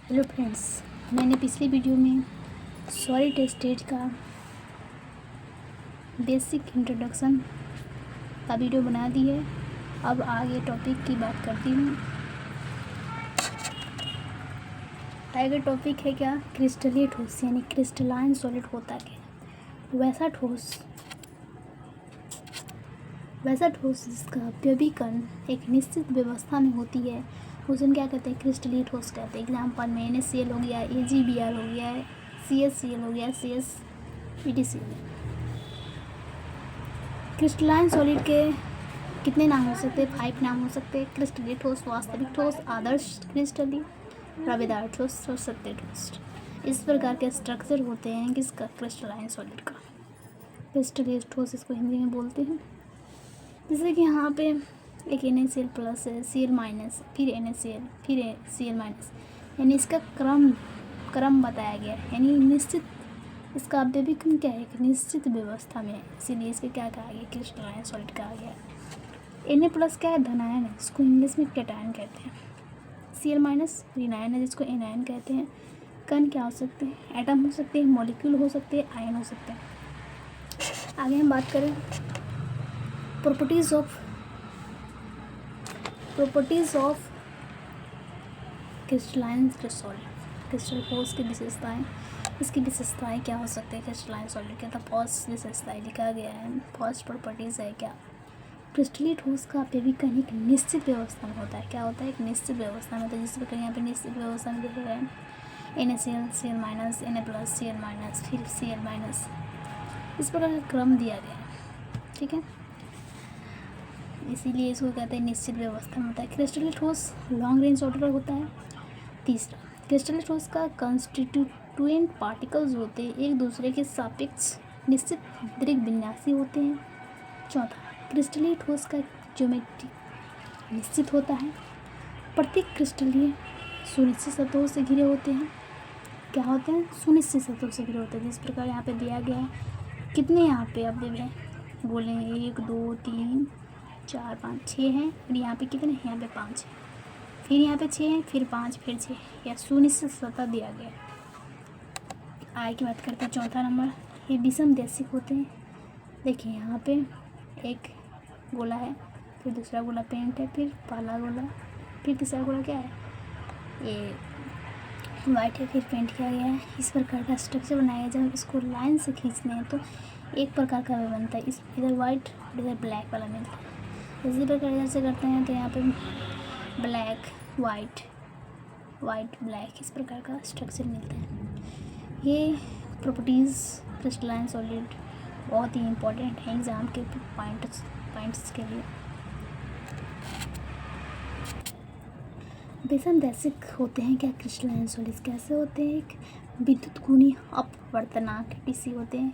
Hello friends, मैंने पिछली video में सॉलिड स्टेट का बेसिक इंट्रोडक्शन का वीडियो बना दी है। अब आगे टॉपिक की बात करती हूँ। आगे टॉपिक है क्या, क्रिस्टलीय ठोस यानी क्रिस्टलाइन सॉलिड होता क्या। वैसा ठोस जिसका अवयवीकरण एक निश्चित व्यवस्था में होती है उसे हम क्या कहते हैं, क्रिस्टलीय ठोस कहते हैं। एग्जाम्पल में NaCl हो गया, AgBr हो गया, CaCl हो गया, CsPtCl। क्रिस्टलाइन सॉलिड के कितने नाम हो सकते हैं? 5 नाम हो सकते हैं। क्रिस्टलीय ठोस, वास्तविक ठोस, आदर्श क्रिस्टलीय, रवेदार ठोस और सत्य ठोस। इस प्रकार के स्ट्रक्चर होते हैं किसका, क्रिस्टलाइन सॉलिड का। क्रिस्टलीय ठोस इसको हिंदी में बोलते हैं। जैसे कि यहाँ पे एक NaCl प्लस है, Cl माइनस, फिर NaCl, फिर Cl माइनस, यानी इसका क्रम बताया गया है। यानी निश्चित इसका अवयवीकरण क्या है, एक निश्चित व्यवस्था में है, इसीलिए इसके क्या कहा गया, क्रिस्टलाइन सॉलिड कहा गया है। Na प्लस क्या है, धनायन है, जिसको इंग्लिश में कैटायन कहते हैं। Cl माइनस ऋणायन है, जिसको एनायन कहते हैं। कण क्या हो सकते हैं, एटम हो सकते हैं, मॉलिक्यूल हो सकते हैं, आयन हो सकते हैं। आगे हम बात करें properties of crystalline solid, crystal ठोस की विशेषताएं। इसकी विशेषताएं क्या हो सकती है क्रिस्टलाइन सॉलिड के, तो फर्स्ट विशेषताएं लिखा गया है। फर्स्ट प्रॉपर्टीज है क्या, क्रिस्टलीय ठोस का अवयवीकरण एक निश्चित व्यवस्था में होता है। क्या होता है, एक निश्चित व्यवस्था में। तो जिस प्रकार यहाँ पे निश्चित व्यवस्था में लिखे गए NaCl, Cl minus, Na plus, Cl minus, फिर Cl माइनस, इस प्रकार का क्रम दिया गया है। ठीक है, इसीलिए इसको कहते हैं निश्चित व्यवस्था में होता है। क्रिस्टलीय ठोस लॉन्ग रेंज ऑर्डर होता है। तीसरा, क्रिस्टलीय ठोस का कंस्टिट्यूएंट पार्टिकल्स होते हैं एक दूसरे के सापेक्ष निश्चित दीर्घ विन्यासी होते हैं। चौथा, क्रिस्टलीय ठोस का ज्योमेट्री निश्चित होता है। प्रत्येक क्रिस्टलीय सुनिश्चित सतहों से घिरे होते हैं। क्या होते हैं, सुनिश्चित सतहों से घिरे होते हैं। जिस प्रकार यहाँ पे दिया गया है, कितने यहाँ पे अब देख बोले 1 2 3 4 5 6 हैं, और यहाँ पे कितने हैं, यहाँ पे 5 हैं, फिर यहाँ पे 6 हैं, फिर 5, फिर 6, या सुनिश्चित सतह दिया गया है। आगे की बात करते हैं, चौथा नंबर, ये विषम देशिक होते हैं। देखिए यहाँ पे एक गोला है, फिर दूसरा गोला पेंट है, फिर पहला गोला, फिर तीसरा गोला क्या है, ये वाइट है, फिर पेंट किया गया है। इस प्रकार का स्ट्रक्चर बनाया जब इसको लाइन से खींचते हैं तो एक प्रकार का वे बनता है। इस इधर वाइट और इधर ब्लैक वाला मिलता है। इसी प्रकार इधर से करते हैं तो यहाँ पे ब्लैक वाइट, वाइट ब्लैक, इस प्रकार का स्ट्रक्चर मिलता है। ये प्रॉपर्टीज़ क्रिस्टलाइन सॉलिड बहुत ही इम्पोर्टेंट है एग्ज़ाम के पॉइंट्स के लिए। विषमदैशिक होते हैं क्या क्रिस्टलाइन सॉलिड्स, कैसे होते हैं, एक विद्युत गुणी अपवर्तनांक PC होते हैं।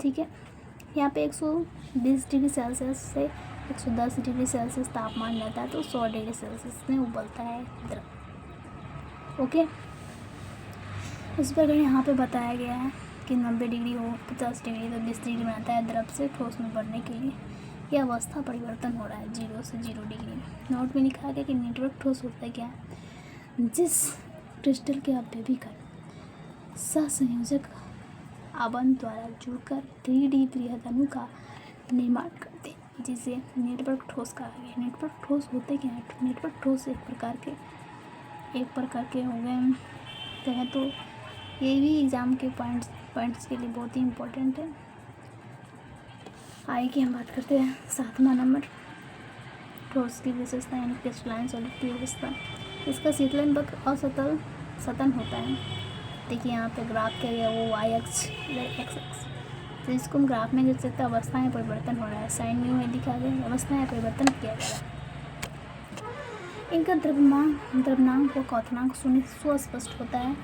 ठीक है, यहाँ पे 120 डिग्री सेल्सियस से 110 डिग्री सेल्सियस तापमान रहता है, तो 100 डिग्री सेल्सियस में उबलता है द्रव। ओके, इस पर यहाँ पे बताया गया है कि 90 डिग्री हो, 50 डिग्री, तो 20 डिग्री बनाता है द्रव से ठोस में बढ़ने के लिए। यह अवस्था परिवर्तन हो रहा है 0 से 0 डिग्री में। नोट में लिखा गया कि नेटवर्क ठोस होता है क्या, जिस क्रिस्टल के अवयवीकरण सहसंयोजक आबंध द्वारा जुड़कर 3D बृहदणु का निर्माण करते हैं, जिसे नेटवर्क ठोस कहा गया। नेटवर्क ठोस होते क्या है, नेटवर्क ठोस एक प्रकार के हो गए कहें तो ये भी एग्ज़ाम के पॉइंट्स के लिए बहुत ही इम्पोर्टेंट है। आगे की हम बात करते हैं 7वां नंबर, ठोस की विशेषता यानी क्रिस्टलाइन सॉलिड की विशेषता। इसका शीतलन वक्र असतल सतन होता है। देखिए यहाँ पे ग्राफ किया गया, वो y अक्ष इधर x अक्ष, तो इसको हम ग्राफ में देख सकते हैं। अवस्था में परिवर्तन हो रहा है, साइन म्यू है लिखा गया, अवस्था में परिवर्तन किया गया। इनका द्रव्यमान व क्वथनांक सुस्पष्ट होता है।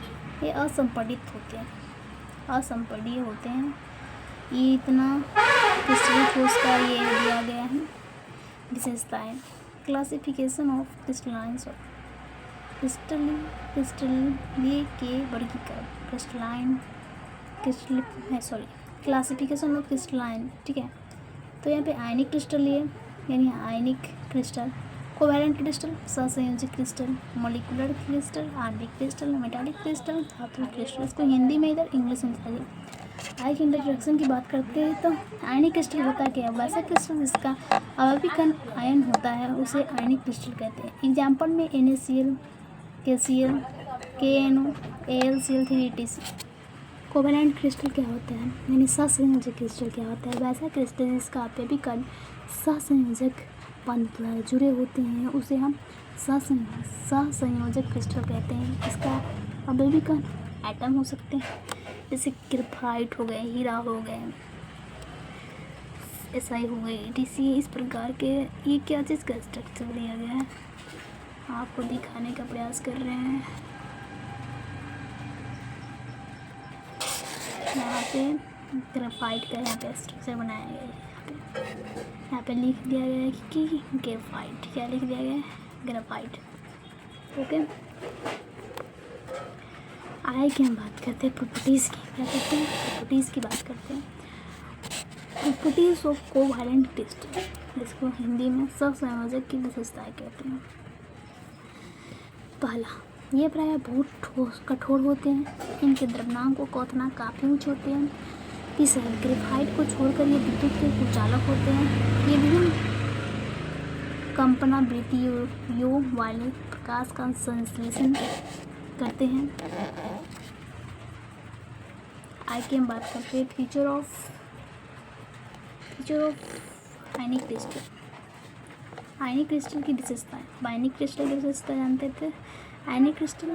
ये असंपीडित होते हैं, असंपीड्य होते हैं। ये इतना क्रिस्टलीय ठोस का ये दिया गया है विशेषताएं। क्लासिफिकेशन ऑफ क्रिस्टलाइन सॉलिड, क्रिस्टलीय के वर्गीकरण, क्लासिफिकेशन ऑफ क्रिस्टलाइन। ठीक है, तो यहाँ पे आयनिक क्रिस्टलीय यानी आयनिक क्रिस्टल, कोवैलेंट क्रिस्टल, सहसंयोजक क्रिस्टल, मॉलिक्यूलर क्रिस्टल, आणविक क्रिस्टल, मेटालिक क्रिस्टल, धातु क्रिस्टल। इसको हिंदी में इधर इंग्लिश में समझिए। आई के इंट्रोडक्शन की बात करते हैं तो आयनिक क्रिस्टल होता क्या है? वैसा क्रिस्टल जिसका आवृत्ति कण आयन होता है उसे आयनिक क्रिस्टल कहते हैं। एग्जाम्पल में NaCl, KCl, KNO, AlCl3 etc। Covalent crystal क्या होता है यानी सहसंयोजक क्रिस्टल क्या होता है? वैसा क्रिस्टल जिसका आपैविक कण सहसंयोजक बंध द्वारा जुड़े होते हैं उसे हम सहसंयोजक क्रिस्टल कहते हैं। इसका आपैविक कण एटम हो सकते हैं, जैसे ग्रेफाइट हो गए, हीरा हो गए, SI हो गई, TC। इस प्रकार के ये क्या चीज़ का स्ट्रक्चर दिया गया है, आपको दिखाने का प्रयास कर रहे हैं। यहाँ पे ग्रेफाइट का यहाँ पे स्ट्रक्चर बनाया गया है। यहाँ पे लिख दिया गया है कि ग्रेफाइट, क्या लिख दिया गया है? ग्रेफाइट। ओके, आगे की हम बात करते हैं प्रॉपर्टीज़ की। क्या करते हैं? प्रॉपर्टीज़ की बात करते हैं। प्रॉपर्टीज़ ऑफ कोवैलेंट क्रिस्टल, जिसको हिंदी में सहसंयोजक की विशेषताएं कहते हैं। पहला, ये प्रायः बहुत ठोस कठोर होते हैं, इनके द्रव्यमान को क्वथनांक काफ़ी ऊँचे होते हैं। तीसरा, ग्रेफाइट को छोड़कर ये विद्युत के कुचालक होते हैं। ये विभिन्न कंपनावृत्तियों वाले प्रकाश का संश्लेषण करते हैं। आगे हम बात करते हैं feature of ionic crystal. Ionic crystal की विशेषताएं। आयनिक क्रिस्टल की विशेषता जानते थे। आयनिक क्रिस्टल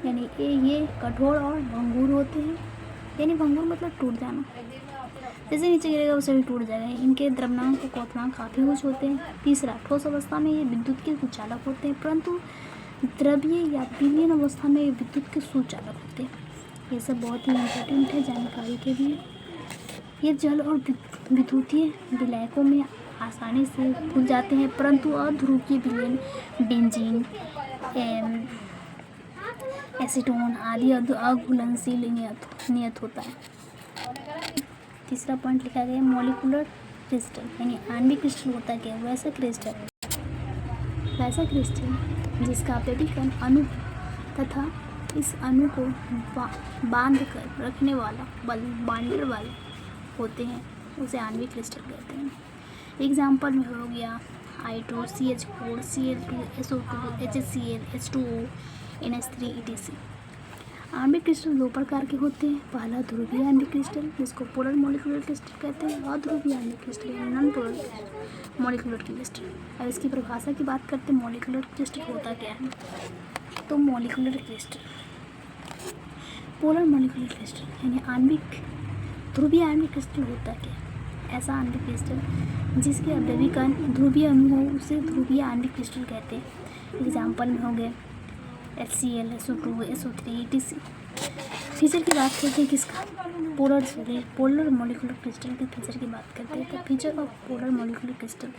यानी ये कठोर और भंगुर होते हैं, यानी भंगुर मतलब टूट जाना, जैसे नीचे गिरेगा वैसे भी टूट जाएगा। इनके द्रव्यमान को क्वथनांक काफ़ी ऊँचे होते हैं। तीसरा, ठोस अवस्था में ये विद्युत के कुचालक होते हैं, परंतु द्रव्य या विलीन अवस्था में ये विद्युत के सुचालक होते हैं। ये सब बहुत ही इम्पोर्टेंट है जानकारी के लिए। ये जल और विद्युतीय विलायकों में आसानी से घुल जाते हैं, परंतु अध्रुवीय विलयन बेंजीन, एसीटोन आदि अघुलनशील नियत होता है। तीसरा पॉइंट लिखा गया है मॉलिक्यूलर क्रिस्टल, यानी आणविक क्रिस्टल होता क्या है? वैसा क्रिस्टल जिसका आपैविक कण अणु तथा इस अणु को बांध कर रखने वाला बाइंडर वाले होते हैं उसे आणविक क्रिस्टल कहते हैं। एग्जाम्पल में हो गया I2, CH4, Cl2, SO2, HCl, H2O, NH3 etc। आणविक क्रिस्टल दो प्रकार के होते हैं। पहला, ध्रुवीय आणविक क्रिस्टल, जिसको पोलर मॉलिक्यूलर क्रिस्टल कहते हैं। अध्रुवीय आणविक क्रिस्टल यानी नॉन पोलर मॉलिक्यूलर क्रिस्टल। अब इसकी परिभाषा की बात करते हैं, मॉलिक्यूलर क्रिस्टल होता क्या है? तो molecular crystal, polar molecular crystal यानी आणविक ध्रुवीय आणविक क्रिस्टल होता क्या है? ऐसा आणविक क्रिस्टल जिसके आपैविक कण ध्रुवीय अणु हो उसे ध्रुवीय आणविक क्रिस्टल कहते हैं। एग्जाम्पल में हो गए HCl, SO2, SO3 etc। Feature की बात करते हैं किसका? पोलर मॉलिक्यूलर क्रिस्टल के फीचर की बात करते हैं। तो feature of polar molecular crystal,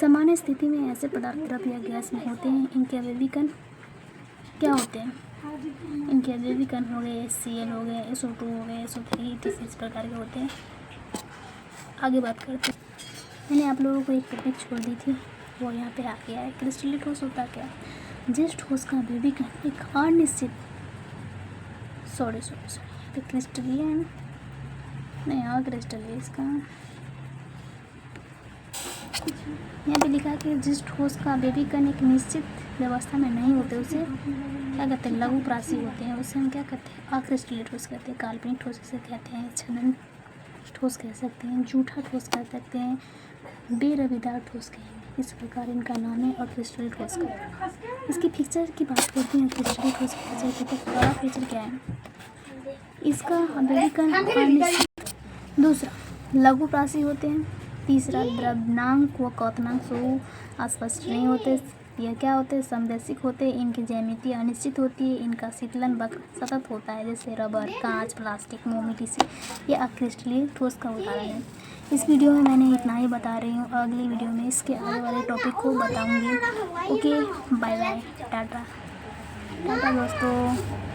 सामान्य स्थिति में ऐसे पदार्थ द्रव या गैस में होते हैं। इनके आपैविक कण क्या होते हैं? इनके आपैविक कण हो गए HCl हो गए, SO2 हो गए, SO3 etc। इस प्रकार के होते हैं। आगे बात करते हैं, मैंने आप लोगों को एक टॉपिक छोड़ दी थी, वो यहाँ पे आ गया है। क्रिस्टलीय ठोस होता क्या? जिस ठोस का आपैविक कण एक अनिश्चित सॉरी पे क्रिस्टलीय है ना, नहीं और क्रिस्टलीय इसका यहाँ पे लिखा कि जिस ठोस का आपैविक कण एक निश्चित व्यवस्था में नहीं होते उसे क्या कहते हैं? लघु प्रासी होते हैं। उसे हम क्या कहते हैं? अक्रिस्टलीय ठोस कहते हैं। काल्पनिक ठोस इसे कहते हैं, छदन ठोस कह सकते हैं, जूठा ठोस कह सकते हैं, बेरवेदार ठोस कहेंगे। इस प्रकार इनका नाम है अक्रिस्टलीय ठोस का। इसकी फीचर की बात करते हैं। क्रिस्टलीय ठोस की फीचर की, तो पहला फीचर क्या है? इसका आपैविक कण अनिश्चित। दूसरा, लघु प्रासी होते हैं। तीसरा, द्रव्यमाप व क्वथनांक अस्पष्ट नहीं होते। यह क्या होते हैं? समदैशिक होते हैं। इनकी ज्यामिति अनिश्चित होती है। इनका शीतलन वक्र सतत होता है, जैसे रबर, कांच, प्लास्टिक, मोम etc। यह अक्रिस्टलीय ठोस का उदाहरण है। इस वीडियो में मैंने इतना ही बता रही हूँ। अगली वीडियो में इसके आगे वाले टॉपिक को बताऊँगी। Okay, bye bye, tata tata दोस्तों।